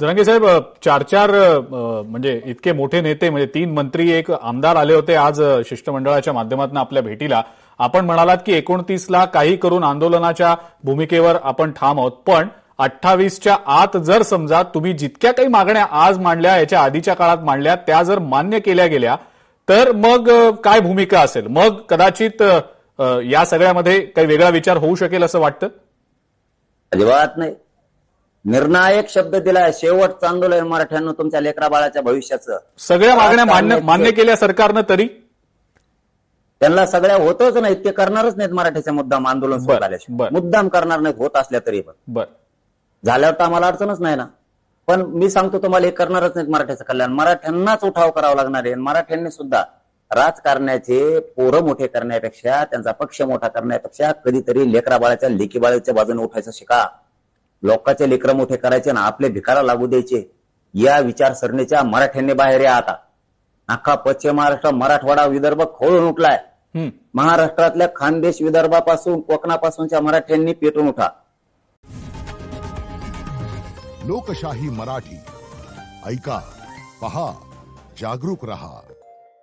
जरांगे साहेब, चार चार म्हणजे इतके मोठे नेते, म्हणजे 3 मंत्री, एक आमदार आले होते आज शिष्टमंडळाच्या माध्यमातून आपल्या भेटीला. आपण म्हणालात की 29ला काही करून आंदोलनाच्या भूमिकेवर आपण ठाम आहोत, पण 28च्या आत जर समजा तुम्ही जितक्या काही मागण्या आज मांडल्या, याच्या आधीच्या काळात मांडल्या, त्या जर मान्य केल्या गेल्या तर मग काय भूमिका असेल? मग कदाचित या सगळ्यामध्ये काही वेगळा विचार होऊ शकेल असं वाटतं? अजिबात नाही. निर्णायक शब्द दिलाय. शेवटचं आंदोलन मराठ्यांना तुमच्या लेकरा बाळाच्या भविष्याचं. सगळ्या मागण्या मान्य केल्या सरकारनं, तरी त्यांना सगळ्या होतच नाहीत. ते करणारच नाहीत. मराठीच्या मुद्दाम आंदोलन सुरू झाल्याशिवाय मुद्दाम करणार नाहीत, होत असल्या तरी. पण झाल्यावर तर आम्हाला अडचणच नाही ना. पण मी सांगतो तुम्हाला, हे करणारच नाहीत मराठ्याचं कल्याण. मराठ्यांनाच उठाव करावा लागणार आहे. मराठ्यांनी सुद्धा राजकारण्याचे पोरं मोठे करण्यापेक्षा, त्यांचा पक्ष मोठा करण्यापेक्षा कधीतरी लेकरा बाळाच्या लेकी बाळाच्या बाजूने उठायचं शिका. लोकांचे लेकरं मोठे करायचे ना आपले भिकारा लागू द्यायचे, या विचारसरणीच्या मराठ्यांनी बाहेर या. आता अख्खा पश्चिम महाराष्ट्र, मराठवाडा, विदर्भ खोळून उठलाय. महाराष्ट्रातल्या खानदेश, विदर्भापासून कोकणापासूनच्या मराठ्यांनी पेटून उठा. लोकशाही मराठी ऐका, पहा, जागरूक रहा.